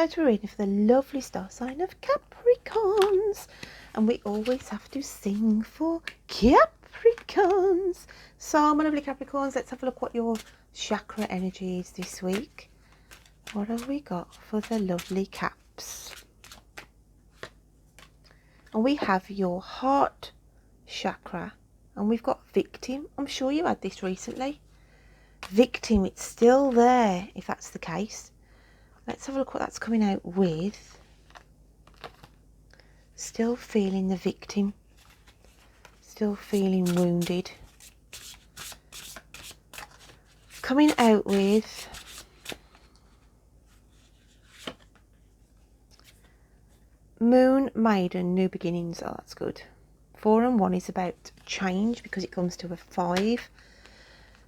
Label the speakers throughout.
Speaker 1: out to a reading for the lovely star sign of Capricorns. And we always have to sing for Capricorns. So, my lovely Capricorns, let's have a look what your chakra energy is this week. What have we got for the lovely Caps? And we have your heart chakra. And we've got victim. I'm sure you had this recently. Victim, it's still there if that's the case. Let's have a look what that's coming out with. Still feeling the victim. Still feeling wounded. Coming out with Moon, Maiden, New Beginnings. Oh, that's good. 4 and 1 is about change because it comes to a 5.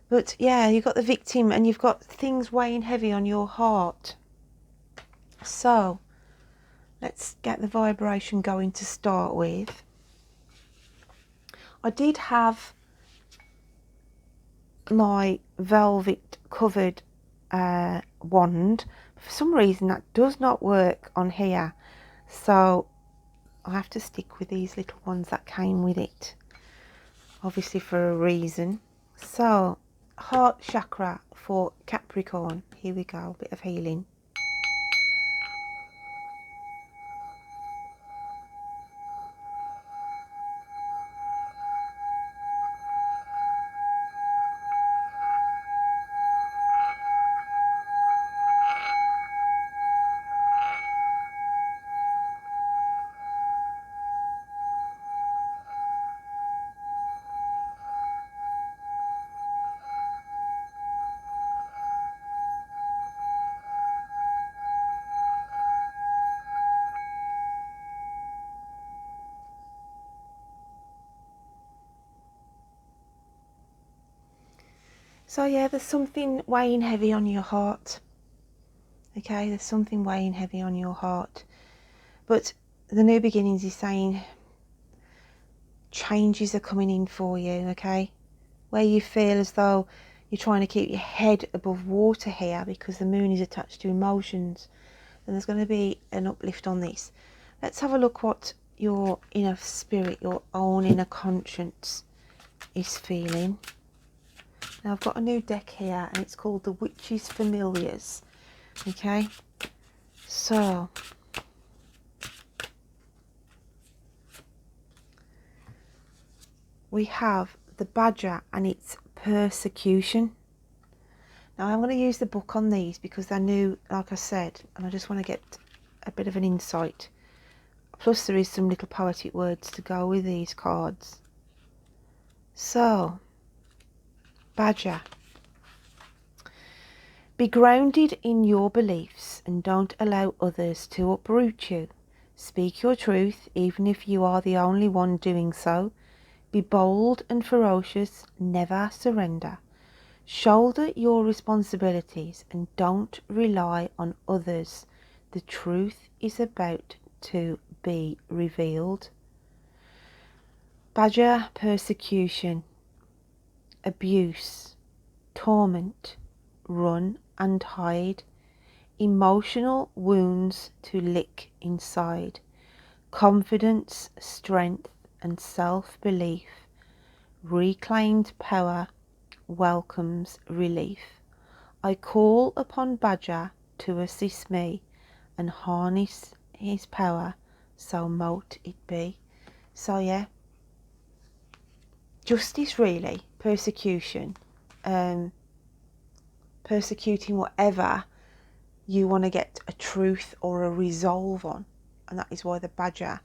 Speaker 1: But yeah, you've got the victim and you've got things weighing heavy on your heart. So let's get the vibration going to start with. I did have my velvet covered wand. For some reason that does not work on here. So I have to stick with these little ones that came with it. Obviously for a reason. So heart chakra for Capricorn. Here we go, a bit of healing. So yeah, there's something weighing heavy on your heart. Okay, there's something weighing heavy on your heart. But the New Beginnings is saying changes are coming in for you, okay? Where you feel as though you're trying to keep your head above water here because the moon is attached to emotions. And there's going to be an uplift on this. Let's have a look what your inner spirit, your own inner conscience is feeling. Now I've got a new deck here and it's called the Witch's Familiars. Okay, so we have the Badger and its persecution. Now I'm going to use the book on these because they're new, like I said, and I just want to get a bit of an insight. Plus there is some little poetic words to go with these cards. So, Badger. Be grounded in your beliefs and don't allow others to uproot you. Speak your truth even if you are the only one doing so. Be bold and ferocious, never surrender. Shoulder your responsibilities and don't rely on others. The truth is about to be revealed. Badger, persecution, abuse, torment, run and hide, emotional wounds to lick inside, confidence, strength and self-belief, reclaimed power welcomes relief. I call upon Badger to assist me and harness his power, so mote it be. So yeah, justice really, persecution, persecuting whatever you want to get a truth or a resolve on, and that is why the Badger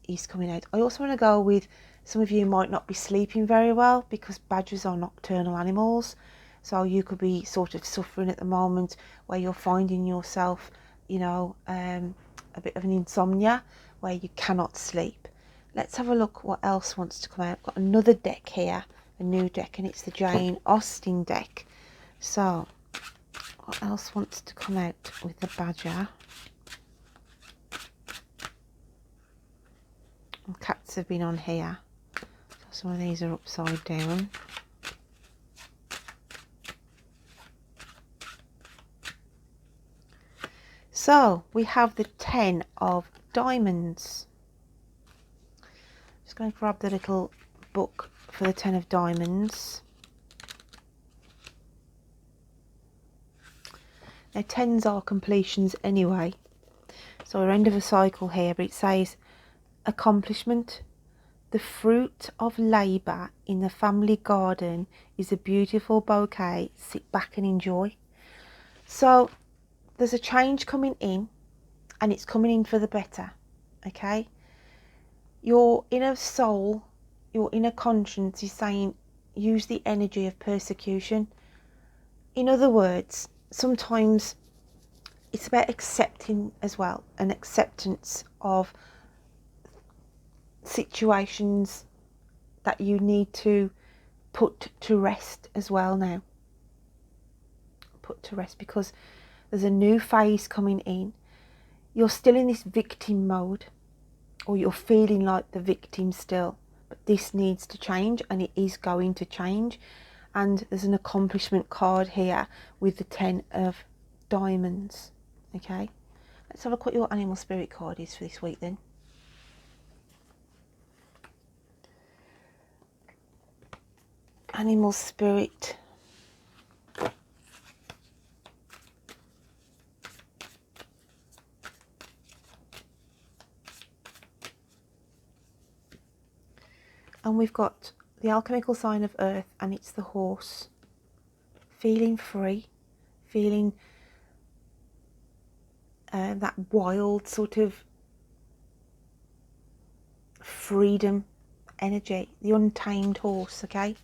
Speaker 1: is coming out. I also want to go with some of you might not be sleeping very well because badgers are nocturnal animals, so you could be sort of suffering at the moment where you're finding yourself, you know, a bit of an insomnia where you cannot sleep. Let's have a look what else wants to come out. I've got another deck here, a new deck, and it's the Jane Austen deck. So what else wants to come out with the Badger? Cats have been on here, so some of these are upside down. So So we have the 10 of diamonds. Just going to grab the little book for the 10 of diamonds. Now 10s are completions anyway, so we're end of a cycle here, but it says accomplishment. The fruit of labour in the family garden is a beautiful bouquet. Sit back and enjoy. So there's a change coming in, and it's coming in for the better, okay? Your inner soul, your inner conscience is saying use the energy of persecution. In other words, sometimes it's about accepting as well, an acceptance of situations that you need to put to rest as well now. Put to rest, because there's a new phase coming in. You're still in this victim mode, or you're feeling like the victim still, but this needs to change, and it is going to change. And there's an accomplishment card here with the 10 of diamonds. Okay, let's have a look what your animal spirit card is for this week then. Animal spirit. And we've got the alchemical sign of earth, and it's the horse. Feeling free, feeling that wild sort of freedom energy, the untamed horse, okay?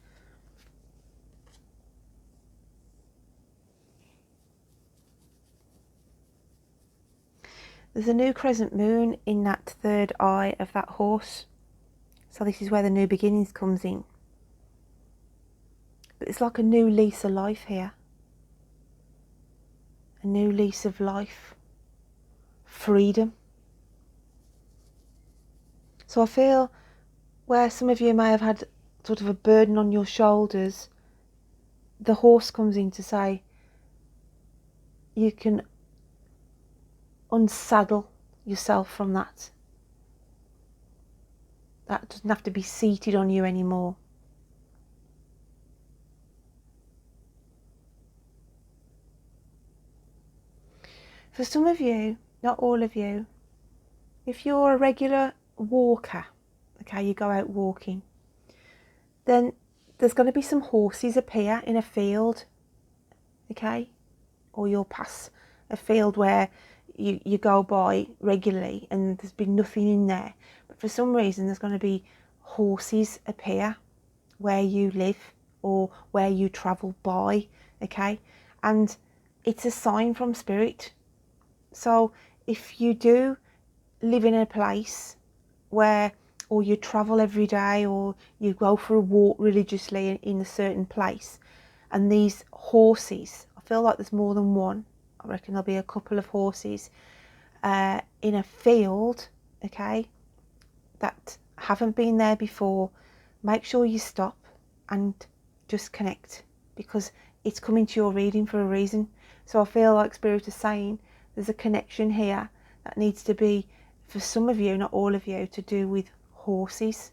Speaker 1: There's a new crescent moon in that third eye of that horse. So this is where the new beginnings comes in. But it's like a new lease of life here. A new lease of life. Freedom. So I feel where some of you may have had sort of a burden on your shoulders, the horse comes in to say you can unsaddle yourself from that. That doesn't have to be seated on you anymore. For some of you, not all of you, if you're a regular walker, okay, you go out walking, then there's going to be some horses appear in a field, okay, or you'll pass a field where you go by regularly and there's been nothing in there, but for some reason there's going to be horses appear where you live or where you travel by, okay, and it's a sign from spirit. So if you do live in a place where, or you travel every day, or you go for a walk religiously in a certain place, and these horses, I feel like there's more than one, I reckon there'll be a couple of horses in a field, okay, that haven't been there before, make sure you stop and just connect, because it's coming to your reading for a reason. So I feel like Spirit is saying there's a connection here that needs to be, for some of you, not all of you, to do with horses,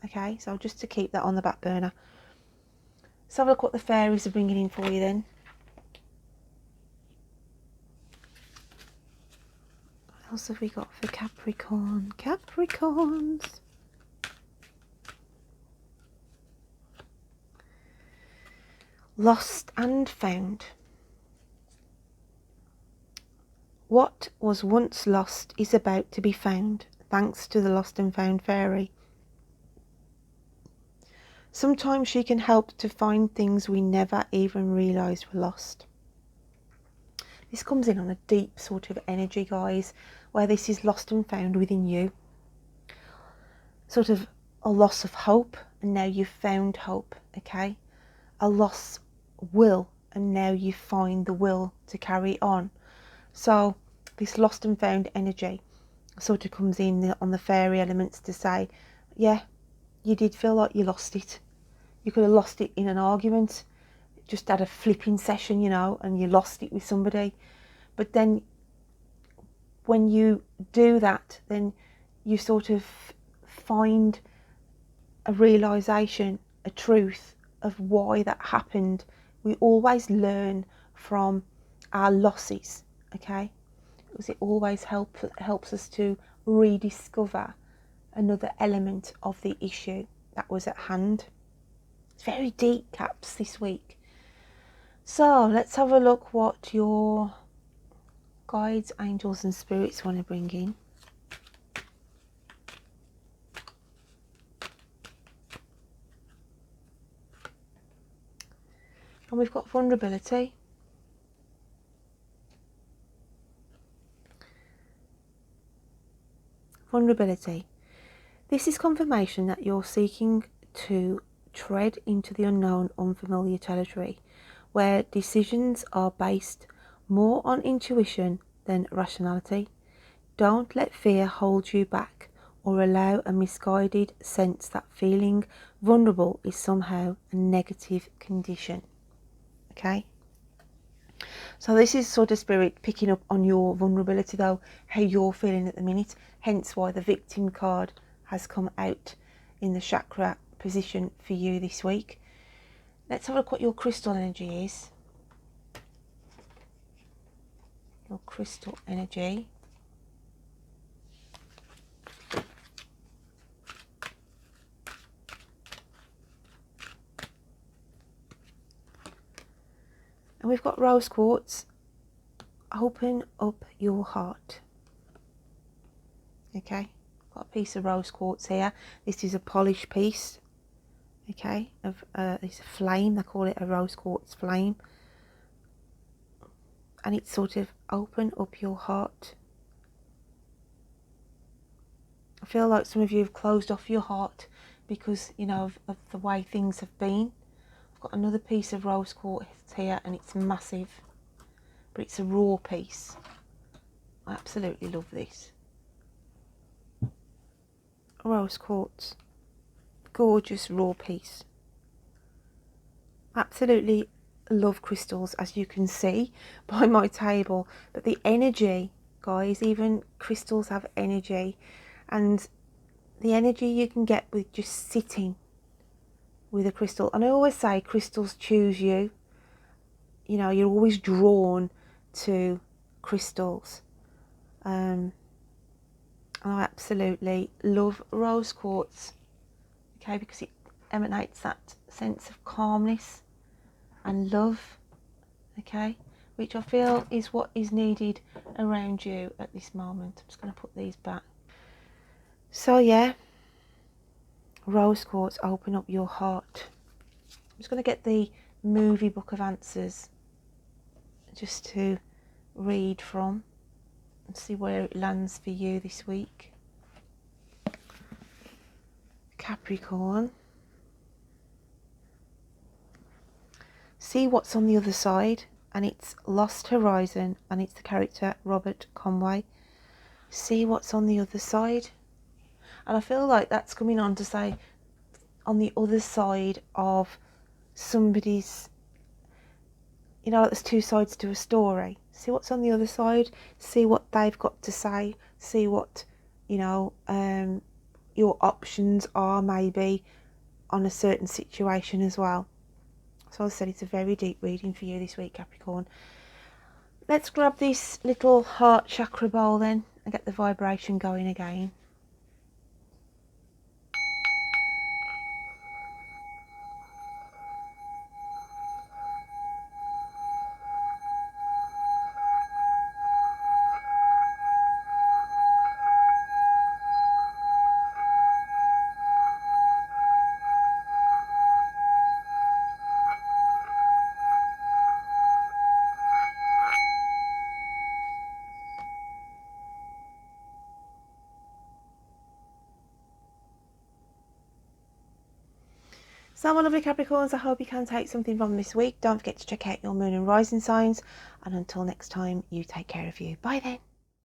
Speaker 1: okay, so just to keep that on the back burner. So have a look what the fairies are bringing in for you then. What else have we got for Capricorn? Capricorns. Lost and found. What was once lost is about to be found, thanks to the lost and found fairy. Sometimes she can help to find things we never even realised were lost. This comes in on a deep sort of energy, guys, where this is lost and found within you. Sort of a loss of hope, and now you've found hope, okay? A loss will, and now you find the will to carry on. So this lost and found energy sort of comes in on the fairy elements to say, yeah, you did feel like you lost it. You could have lost it in an argument, just had a flipping session, you know, and you lost it with somebody. But then when you do that, then you sort of find a realization, a truth of why that happened. We always learn from our losses, okay? Because it always helps us to rediscover another element of the issue that was at hand. It's very deep, Caps, this week. So let's have a look what your guides, angels and spirits want to bring in. And we've got vulnerability. Vulnerability. This is confirmation that you're seeking to tread into the unknown, unfamiliar territory, where decisions are based more on intuition than rationality. Don't let fear hold you back or allow a misguided sense that feeling vulnerable is somehow a negative condition. Okay? So this is sort of spirit picking up on your vulnerability though, how you're feeling at the minute, hence why the victim card has come out in the chakra position for you this week. Let's have a look what your crystal energy is. Your crystal energy. And we've got rose quartz. Open up your heart. Okay, got a piece of rose quartz here. This is a polished piece. Okay, of it's a flame. They call it a rose quartz flame. And it's sort of open up your heart. I feel like some of you have closed off your heart because, you know, of the way things have been. I've got another piece of rose quartz here and it's massive, but it's a raw piece. I absolutely love this. Rose quartz. Gorgeous raw piece. Absolutely love crystals, as you can see by my table, but the energy, guys, even crystals have energy, and the energy you can get with just sitting with a crystal. And I always say crystals choose you. You know, you're always drawn to crystals. I absolutely love rose quartz, okay, because it emanates that sense of calmness and love, okay, which I feel is what is needed around you at this moment. I'm just going to put these back. So yeah, rose quartz, open up your heart. I'm just going to get the movie book of answers just to read from and see where it lands for you this week. Capricorn. See what's on the other side, and it's Lost Horizon, and it's the character Robert Conway. See what's on the other side. And I feel like that's coming on to say on the other side of somebody's, you know, there's two sides to a story. See what's on the other side, see what they've got to say, see what, you know, your options are maybe on a certain situation as well. So as I said, it's a very deep reading for you this week, Capricorn. Let's grab this little heart chakra bowl then and get the vibration going again. So my lovely Capricorns, I hope you can take something from this week. Don't forget to check out your moon and rising signs. And until next time, you take care of you. Bye then.